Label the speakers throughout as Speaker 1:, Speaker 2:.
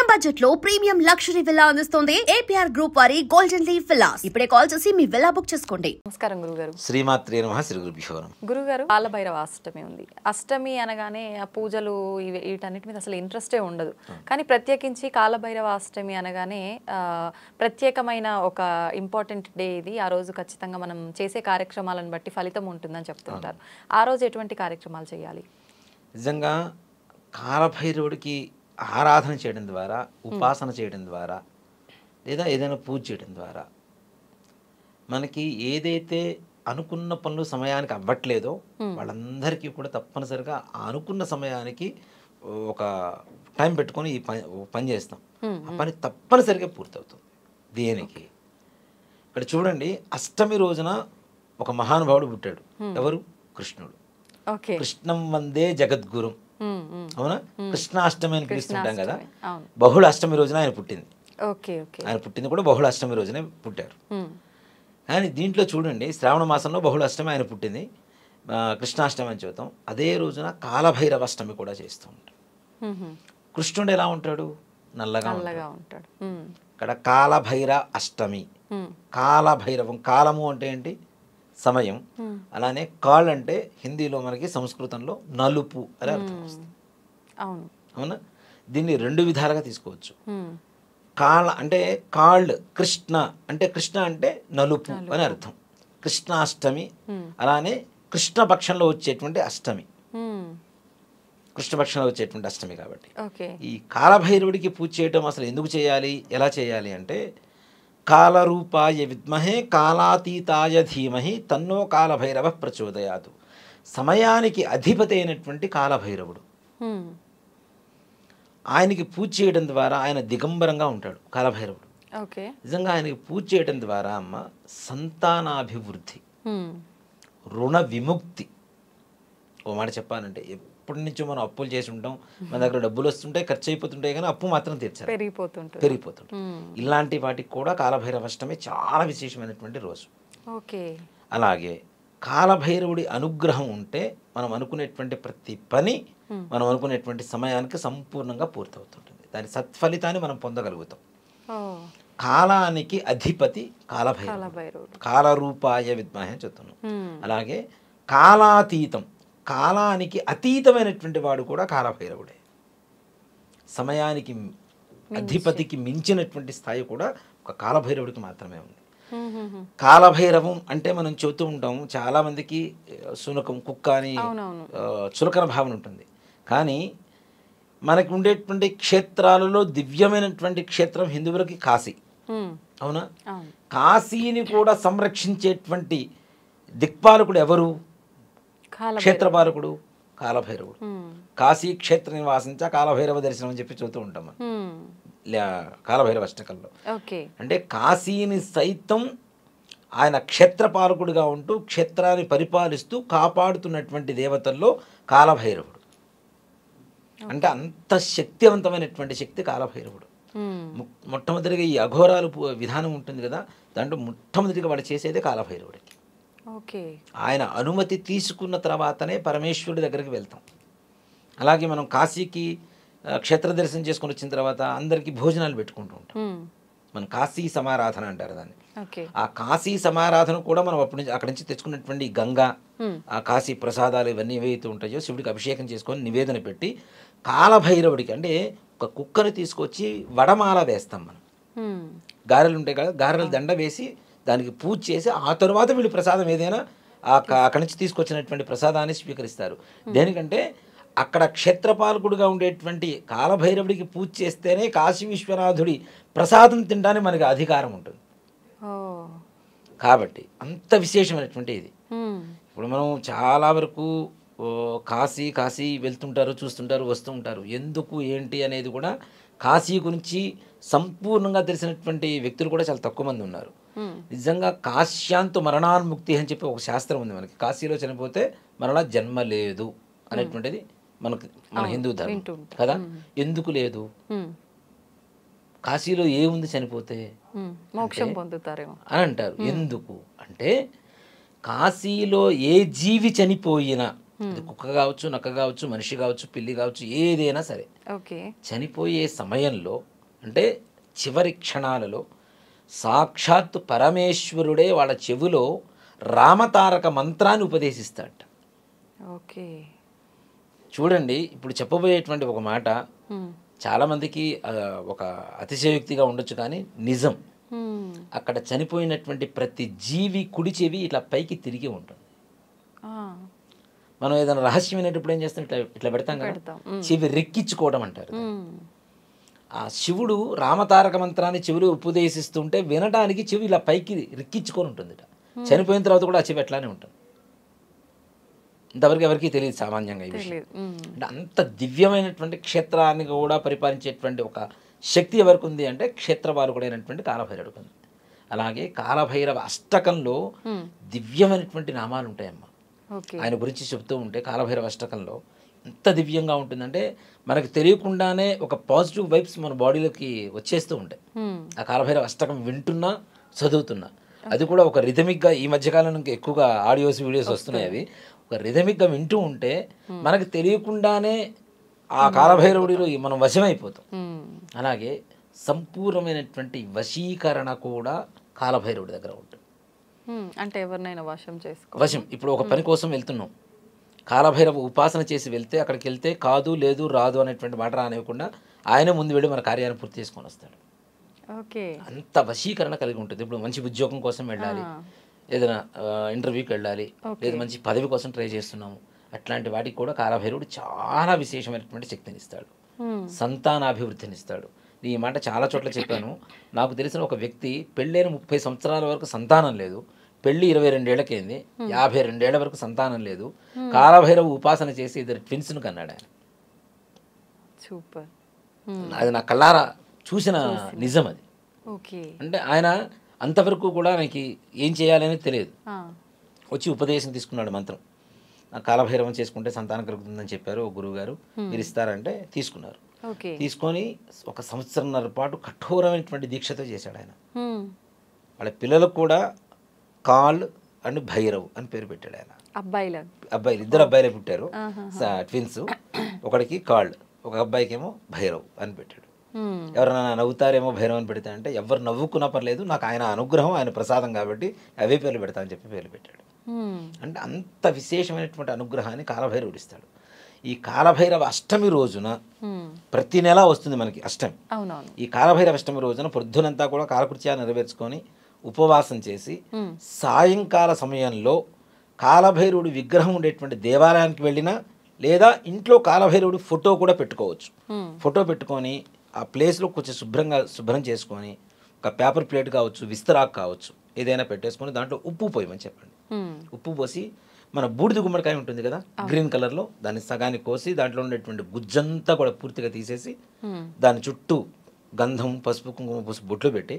Speaker 1: Medium budget లో premium luxury villa అందిస్తుంది APR group వారి గోల్డెన్ లీఫ్ విల్లాస్. ఇప్పుడే కాల్ చేసి మీ విల్లా బుక్ చేసుకోండి.
Speaker 2: నమస్కారం గురుగారు.
Speaker 3: శ్రీమాత్రే నమః. శ్రీ గురుభ్యో నమః.
Speaker 2: గురుగారు, కాలభైరవ అష్టమి ఉంది. అష్టమి అనగానే ఆ పూజలు వీటన్నిటి మీద అసలు ఇంట్రెస్టే ఉండదు. కానీ ప్రత్యేకించి కాలభైరవ అష్టమి అనగానే ప్రత్యేకమైన ఒక ఇంపార్టెంట్ డే ఇది. ఆ రోజు ఖచ్చితంగా మనం చేసే కార్యక్రమాలను బట్టి ఫలితం ఉంటుందని చెప్తుంటారు. ఆ రోజు ఎటువంటి కార్యక్రమాలు చేయాలి?
Speaker 3: నిజంగా కాలభైరవుడికి ఆరాధన చేయడం ద్వారా, ఉపాసన చేయడం ద్వారా, లేదా ఏదైనా పూజ చేయడం ద్వారా మనకి ఏదైతే అనుకున్న పనులు సమయానికి అవ్వట్లేదో వాళ్ళందరికీ కూడా తప్పనిసరిగా అనుకున్న సమయానికి ఒక టైం పెట్టుకొని ఈ పని చేస్తాం. ఆ పని తప్పనిసరిగా పూర్తవుతుంది. దేనికి? ఇక్కడ చూడండి, అష్టమి రోజున ఒక మహానుభావుడు పుట్టాడు. ఎవరు? కృష్ణుడు. కృష్ణం వందే జగద్గురు. అవునా? కృష్ణాష్టమి అని పిలుస్తుంటాం కదా. బహుళ అష్టమి రోజున ఆయన పుట్టింది. ఆయన పుట్టింది కూడా బహుళ అష్టమి రోజునే పుట్టారు. కానీ దీంట్లో చూడండి, శ్రావణ మాసంలో బహుళ అష్టమి ఆయన పుట్టింది, కృష్ణాష్టమి అని చెబుతాం. అదే రోజున కాలభైరవ అష్టమి కూడా చేస్తూ ఉంటాం. కృష్ణుడు ఎలా ఉంటాడు? నల్లగా ఉంటాడు. ఇక్కడ కాలభైర అష్టమి. కాలభైరవం, కాలము అంటే ఏంటి? సమయం. అలానే కాల్ అంటే హిందీలో మనకి సంస్కృతంలో నలుపు అని అర్థం వస్తుంది. అవునా? దీన్ని రెండు విధాలుగా తీసుకోవచ్చు. కాళ అంటే కాల్డ్ కృష్ణ అంటే, కృష్ణ అంటే నలుపు అని అర్థం. కృష్ణాష్టమి. అలానే కృష్ణపక్షంలో వచ్చేటువంటి అష్టమి, కృష్ణపక్షంలో వచ్చేటువంటి అష్టమి. కాబట్టి ఈ కాలభైరవుడికి పూజ చేయటం అసలు ఎందుకు చేయాలి, ఎలా చేయాలి అంటే, కాలరూపాయ విద్మహే కాలాతీతాయ ధీమహి తన్నో కాలభైరవ ప్రచోదయాతు. సమయానికి అధిపతి అయినటువంటి కాలభైరవుడు, ఆయనకి పూజ చేయడం ద్వారా ఆయన దిగంబరంగా ఉంటాడు. కాలభైరవుడు నిజంగా ఆయనకి పూజ చేయడం ద్వారా అమ్మ సంతానాభివృద్ధి, రుణ విముక్తి. ఓ మాట చెప్పాలంటే, ఎప్పటి నుంచో మనం అప్పులు చేసి ఉంటాం, మన దగ్గర డబ్బులు వస్తుంటాయి, ఖర్చు అయిపోతుంటాయి, కానీ అప్పు మాత్రం తీర్చాలి, పెరిగిపోతుంటుంది. ఇలాంటి వాటికి కూడా కాలభైరవ అష్టమి చాలా విశేషమైనటువంటి రోజు. అలాగే కాలభైరవుడి అనుగ్రహం ఉంటే మనం అనుకునేటువంటి ప్రతి పని మనం అనుకునేటువంటి సమయానికి సంపూర్ణంగా పూర్తవుతుంటుంది. దాని సత్ఫలితాన్ని మనం పొందగలుగుతాం. కాలానికి అధిపతి కాలభైరవుడు. కాలరూపాయ విద్మహే అని చెప్తున్నాం. అలాగే కాలాతీతం, కాలానికి అతీతమైనటువంటి వాడు కూడా కాలభైరవుడే. సమయానికి అధిపతికి మించినటువంటి స్థాయి కూడా ఒక కాలభైరవుడికి మాత్రమే ఉంది. కాలభైరవం అంటే మనం చెబుతూ ఉంటాం, చాలా మందికి శునకం, కుక్క అని చులకన భావన ఉంటుంది. కానీ మనకి ఉండేటువంటి క్షేత్రాలలో దివ్యమైనటువంటి క్షేత్రం హిందువులకి కాశీ. అవునా? కాశీని కూడా సంరక్షించేటువంటి దిక్పాలకుడు ఎవరు? క్షేత్రపాలకుడు కాలభైరవుడు. కాశీ క్షేత్ర నివాసించ కాలభైరవ దర్శనం అని చెప్పి చూస్తూ ఉంటాం మనం కాలభైరవ అష్టకంలో. అంటే కాశీని సైతం ఆయన క్షేత్రపాలకుడిగా ఉంటూ క్షేత్రాన్ని పరిపాలిస్తూ కాపాడుతున్నటువంటి దేవతల్లో కాలభైరవుడు. అంటే అంత శక్తివంతమైనటువంటి శక్తి కాలభైరవుడు. మొట్టమొదటిగా ఈ అఘోరాలు విధానం ఉంటుంది కదా, దాంట్లో మొట్టమొదటిగా వాడు చేసేదే కాలభైరవుడికి. ఆయన అనుమతి తీసుకున్న తర్వాతనే పరమేశ్వరుడి దగ్గరికి వెళ్తాం. అలాగే మనం కాశీకి క్షేత్ర దర్శనం చేసుకుని వచ్చిన తర్వాత అందరికీ భోజనాలు పెట్టుకుంటూ ఉంటాం. మనం కాశీ సమారాధన అంటారు దాన్ని. ఆ కాశీ సమారాధన కూడా మనం అక్కడి నుంచి తెచ్చుకున్నటువంటి గంగా, ఆ కాశీ ప్రసాదాలు ఇవన్నీ ఏవైతే ఉంటాయో శివుడికి అభిషేకం చేసుకొని నివేదన పెట్టి కాలభైరవుడికి, అంటే ఒక కుక్కను తీసుకొచ్చి వడమాల వేస్తాం మనం. గారెలు ఉంటాయి కదా, గారెల దండ వేసి దానికి పూజ చేసి ఆ తరువాత వీళ్ళు ప్రసాదం ఏదైనా అక్కడి నుంచి తీసుకొచ్చినటువంటి ప్రసాదాన్ని స్వీకరిస్తారు. దేనికంటే అక్కడ క్షేత్రపాలకుడుగా ఉండేటువంటి కాలభైరవుడికి పూజ చేస్తేనే కాశీ విశ్వనాథుడి ప్రసాదం తినడానికి మనకి అధికారం ఉంటుంది. కాబట్టి అంత విశేషమైనటువంటి ఇది. ఇప్పుడు మనం చాలా వరకు కాశీ కాశీ వెళ్తుంటారు, చూస్తుంటారు, వస్తూ ఉంటారు. ఎందుకు ఏంటి అనేది కూడా కాశీ గురించి సంపూర్ణంగా తెలిసినటువంటి వ్యక్తులు కూడా చాలా తక్కువ మంది ఉన్నారు. నిజంగా కాశ్యాంతు మరణాన్ముక్తి అని చెప్పి ఒక శాస్త్రం ఉంది మనకి. కాశీలో చనిపోతే మరలా జన్మ లేదు అనేటువంటిది మన హిందూ ధర్మం కదా. ఎందుకు లేదు? కాశీలో ఏముంది చనిపోతే
Speaker 2: మోక్షం పొందుతారేమో అని
Speaker 3: అంటారు. ఎందుకు అంటే కాశీలో ఏ జీవి చనిపోయినా, కుక్క కావచ్చు, నక్క కావచ్చు, మనిషి కావచ్చు, పిల్లి కావచ్చు, ఏదైనా సరే చనిపోయే సమయంలో అంటే చివరి క్షణాలలో సాక్షాత్తు పరమేశ్వరుడే వాళ్ళ చెవిలో రామతారక మంత్రాన్ని ఉపదేశిస్తాడట.
Speaker 2: ఓకే.
Speaker 3: చూడండి, ఇప్పుడు చెప్పబోయేటువంటి ఒక మాట చాలామందికి ఒక అతిశయోక్తిగా ఉండొచ్చు, కానీ నిజం. అక్కడ చనిపోయినటువంటి ప్రతి జీవి కుడి చెవి ఇట్లా పైకి తిరిగి ఉంటుంది. మనం ఏదైనా రహస్యం వినేటప్పుడు ఏం చేస్తాం, ఇట్లా ఇట్లా పెడతాం కదా, చెవి రెక్కించుకోవడం అంటారు. ఆ శివుడు రామతారక మంత్రాన్ని చెవిలో ఉపదేశిస్తుంటే వినడానికి చెవి ఇలా పైకి రెక్కించుకొని ఉంటుంది. చనిపోయిన తర్వాత కూడా ఆ చెవి అట్లానే ఉంటుంది. ఇంతవరకు ఎవరికి తెలియదు సామాన్యంగా ఈ విషయం. అంటే అంత దివ్యమైనటువంటి క్షేత్రాన్ని కూడా పరిపాలించేటువంటి ఒక శక్తి ఎవరికి ఉంది అంటే క్షేత్రపాలకుడైనటువంటి కాలభైరవుడికి ఉంది. అలాగే కాలభైరవ అష్టకంలో దివ్యమైనటువంటి నామాలు ఉంటాయమ్మా. ఆయన గురించి చెప్తూ ఉంటే కాలభైరవ అష్టకంలో ఎంత దివ్యంగా ఉంటుందంటే మనకు తెలియకుండానే ఒక పాజిటివ్ వైబ్స్ మన బాడీలోకి వచ్చేస్తూ ఉంటాయి ఆ కాలభైరవ అష్టకం వింటున్నా చదువుతున్నా. అది కూడా ఒక రిథమిక్గా, ఈ మధ్యకాలం ఎక్కువగా ఆడియోస్ వీడియోస్ వస్తున్నాయి, అవి ఒక రిథమిక్గా వింటూ ఉంటే మనకు తెలియకుండానే ఆ కాలభైరవుడిలో మనం వశమైపోతాం. అలాగే సంపూర్ణమైనటువంటి వశీకరణ కూడా కాలభైరవుడి దగ్గర ఉంటుంది.
Speaker 2: అంటే ఎవరినైనా
Speaker 3: వశం. ఇప్పుడు ఒక పని కోసం వెళ్తున్నాం, కాలభైరవ ఉపాసన చేసి వెళ్తే అక్కడికి వెళ్తే కాదు లేదు రాదు అనేటువంటి మాట రానివ్వకుండా ఆయనే ముందు వెళ్ళి మన కార్యాన్ని పూర్తి చేసుకొని వస్తాడు. అంత వశీకరణ కలిగి ఉంటుంది. ఇప్పుడు మంచి ఉద్యోగం కోసం వెళ్ళాలి, ఏదైనా ఇంటర్వ్యూకి వెళ్ళాలి, లేదా మంచి పదవి కోసం ట్రై చేస్తున్నాము, అట్లాంటి వాటికి కూడా కాలభైరవుడు చాలా విశేషమైనటువంటి శక్తిని ఇస్తాడు, సంతానాభివృద్ధిని ఇస్తాడు. ఈ మాట చాలా చోట్ల చెప్పాను. నాకు తెలిసిన ఒక వ్యక్తి పెళ్ళైన 30 సంవత్సరాల వరకు సంతానం లేదు, పెళ్ళి 22 ఏళ్ళకైంది, 52 ఏళ్ల వరకు సంతానం లేదు, కాలభైరవ ఉపాసన చేసి 2 ట్విన్స్ను కన్నాడు ఆయన.
Speaker 2: సూపర్.
Speaker 3: అది నా కళ్ళారా చూసిన నిజం అది. అంటే ఆయన అంతవరకు కూడా ఆయనకి ఏం చేయాలని తెలియదు, వచ్చి ఉపదేశం తీసుకున్నాడు మంత్రం. కాలభైరవం చేసుకుంటే సంతానం కలుగుతుందని చెప్పారు ఓ గురువు గారు, మీరు ఇస్తారంటే తీసుకున్నారు. తీసుకొని 1 సంవత్సరంన్నర పాటు కఠోరమైనటువంటి దీక్షతో చేశాడు ఆయన. వాళ్ళ పిల్లలకు కూడా కాల్ అండ్ భైరవ్ అని పేరు పెట్టాడు ఆయన. అబ్బాయిలు 2 అబ్బాయిలే పుట్టారు, ట్విన్స్. ఒకడికి కాల్, ఒక అబ్బాయికి ఏమో భైరవ్ అని పెట్టాడు. ఎవరైనా నవ్వుతారేమో భైరవ్ అని పెడతా అంటే ఎవరు నవ్వుకున్నా పర్లేదు, నాకు ఆయన అనుగ్రహం ఆయన ప్రసాదం కాబట్టి అవే పేర్లు పెడతా అని చెప్పి పేర్లు పెట్టాడు. అంటే అంత విశేషమైనటువంటి అనుగ్రహాన్ని కాలభైరవుడు ఇస్తాడు. ఈ కాలభైరవ అష్టమి రోజున ప్రతి నెల వస్తుంది మనకి అష్టమి. ఈ కాలభైరవ అష్టమి రోజున పొద్దునంతా కూడా కాలకృత్యాలు నెరవేర్చుకొని ఉపవాసం చేసి సాయంకాల సమయంలో కాలభైరవుడి విగ్రహం ఉండేటువంటి దేవాలయానికి వెళ్ళినా లేదా ఇంట్లో కాలభైరవుడి ఫోటో కూడా పెట్టుకోవచ్చు. ఫోటో పెట్టుకొని ఆ ప్లేస్లో కొంచెం శుభ్రం చేసుకొని ఒక పేపర్ ప్లేట్ కావచ్చు, విస్తరాకు కావచ్చు, ఏదైనా పెట్టేసుకొని దాంట్లో ఉప్పు పోయమని చెప్పండి. ఉప్పు పోసి మన బూడిద గుమ్మడికాయ ఉంటుంది కదా గ్రీన్ కలర్లో, దాన్ని సగాన్ని కోసి దాంట్లో ఉండేటువంటి గుజ్జంతా కూడా పూర్తిగా తీసేసి దాని చుట్టూ గంధం, పసుపు, కుంకుమ పూసి బొట్లు పెట్టి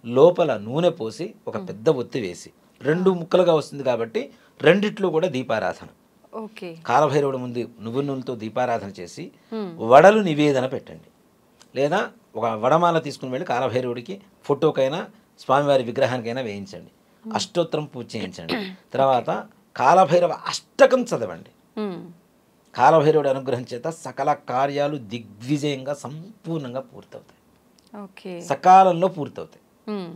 Speaker 3: లోపల నూనె పోసి ఒక పెద్ద ఒత్తి వేసి 2 ముక్కలుగా వస్తుంది కాబట్టి రెండిట్లో కూడా దీపారాధన. కాలభైరవుడు ముందు నువ్వు నూనెతో దీపారాధన చేసి వడలు నివేదన పెట్టండి. లేదా ఒక వడమాల తీసుకుని వెళ్ళి కాలభైరవుడికి ఫోటోకైనా స్వామివారి విగ్రహానికైనా వేయించండి, అష్టోత్తరం పూజ చేయించండి. తర్వాత కాలభైరవ అష్టకం చదవండి. కాలభైరవుడి అనుగ్రహం చేత సకల కార్యాలు దిగ్విజయంగా సంపూర్ణంగా పూర్తవుతాయి, సకాలంలో పూర్తవుతాయి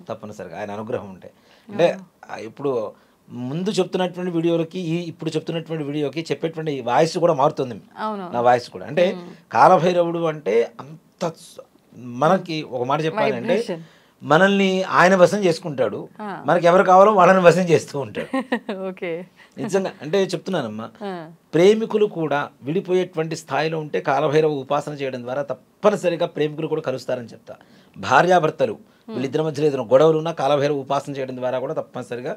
Speaker 3: తప్పనిసరిగా ఆయన అనుగ్రహం ఉంటే. అంటే ఇప్పుడు ముందు చెప్తున్నటువంటి వీడియోలకి ఇప్పుడు చెప్తున్నటువంటి వీడియోకి చెప్పేటువంటి వాయిస్ కూడా మారుతుంది, నా వాయిస్ కూడా. అంటే కాలభైరవుడు అంటే అంత మనకి ఒక మాట చెప్పాలంటే మనల్ని ఆయన వశం చేసుకుంటాడు, మనకి ఎవరు కావాలో వాళ్ళని వశం చేస్తూ ఉంటాడు. నిజంగా అంటే చెప్తున్నానమ్మా, ప్రేమికులు కూడా విడిపోయేటువంటి స్థాయిలో ఉంటే కాలభైరవ ఉపాసన చేయడం ద్వారా తప్పనిసరిగా ప్రేమికులు కూడా కలుస్తారని చెప్తా. భార్యాభర్తలు వీళ్ళిద్దరి మధ్యలో ఏదైనా గొడవలు ఉన్నా కాలభైరవ ఉపాసన చేయడం ద్వారా కూడా తప్పనిసరిగా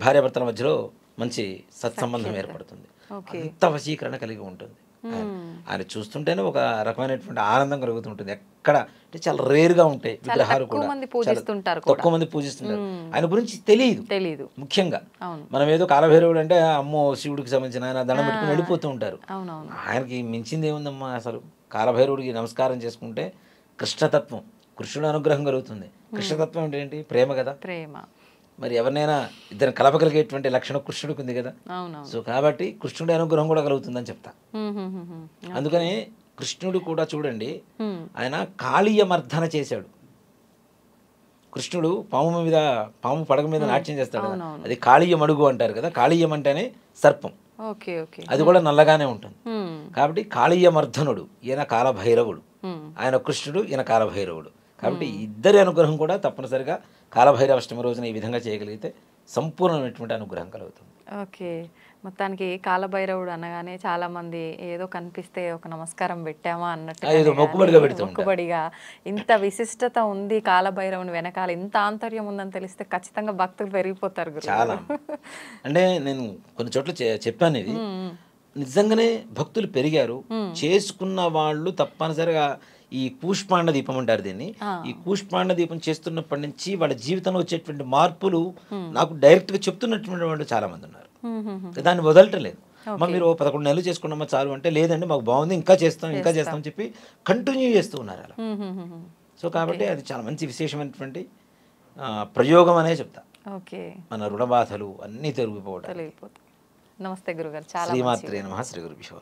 Speaker 3: భార్యాభర్తల మధ్యలో మంచి సత్సంబంధం ఏర్పడుతుంది. అంత వశీకరణ కలిగి ఉంటుంది. ఆయన చూస్తుంటేనే ఒక రకమైనటువంటి ఆనందం కలుగుతుంటుంది. ఎక్కడ అంటే చాలా రేర్గా ఉంటాయి విగ్రహాలు కూడా, తక్కువ మంది పూజిస్తుంటారు. ఆయన గురించి తెలియదు ముఖ్యంగా. మనం ఏదో కాలభైరవుడు అంటే అమ్మో శివుడికి సంబంధించిన ఆయన దండం పెట్టుకుని వెళ్ళిపోతూ ఉంటారు. ఆయనకి మించింది ఏముందమ్మా అసలు. కాలభైరవుడికి నమస్కారం చేసుకుంటే కృష్ణతత్వం, కృష్ణుడు అనుగ్రహం కలుగుతుంది. కృష్ణతత్వం అంటే ఏంటి? ప్రేమ కదా. మరి ఎవరినైనా ఇద్దరు కలపగలిగేటువంటి లక్షణం కృష్ణుడికి ఉంది కదా. సో కాబట్టి కృష్ణుడి అనుగ్రహం కూడా కలుగుతుందని చెప్తా. అందుకని కృష్ణుడు కూడా చూడండి, ఆయన కాళీయ మర్దన చేశాడు. కృష్ణుడు పాము పడగ మీద నాట్యం చేస్తాడు కదా, అది కాళీయం అడుగు అంటారు కదా. కాళీయం అంటేనే సర్పం, అది కూడా నల్లగానే ఉంటుంది. కాబట్టి కాళీయ మర్దనుడు ఈయన కాలభైరవుడు, ఆయన కృష్ణుడు, ఈయన కాలభైరవుడు. కాబట్టి ఇద్దరి అనుగ్రహం కూడా తప్పనిసరిగా కాలభైరవ అష్టమి రోజున ఈ విధంగా చేయగలిగితే సంపూర్ణమైనటువంటి అనుగ్రహం కలుగుతుంది.
Speaker 2: ఓకే, మొత్తానికి కాలభైరవుడు అనగానే చాలా మంది ఏదో కనిపిస్తే ఒక నమస్కారం పెట్టామా అన్నట్టు మొక్కుబడిగా, ఇంత విశిష్టత ఉంది కాలభైరవుని వెనకాల, ఇంత ఆంతర్యం ఉందని తెలిస్తే ఖచ్చితంగా భక్తులు పెరిగిపోతారు.
Speaker 3: చాలా అంటే నేను కొన్ని చోట్ల చెప్పాను, ఇది నిజంగానే భక్తులు పెరిగారు. చేసుకున్న వాళ్ళు తప్పనిసరిగా ఈ కూష్మాండ దీపం అంటారు దీన్ని, ఈ కూష్మాండ దీపం చేస్తున్నప్పటి నుంచి వాళ్ళ జీవితంలో వచ్చేటువంటి మార్పులు నాకు డైరెక్ట్ గా చెప్తున్నటువంటి వాళ్ళు చాలా మంది ఉన్నారు. దాన్ని వదలటం లేదు. మీరు 11 నెలలు చేసుకున్నామా చాలు అంటే, లేదండి మాకు బాగుంది, ఇంకా చేస్తాం చెప్పి కంటిన్యూ చేస్తూ ఉన్నారు అలా. సో కాబట్టి అది చాలా మంచి విశేషమైనటువంటి ప్రయోగం అనే చెప్తా. మన రుణ బాధలు అన్నీ తొలగిపోవడం.
Speaker 2: నమస్తే గురుగారు. చాలా
Speaker 3: శ్రీమాత్రే నమః. శ్రీ గురుభ్యో.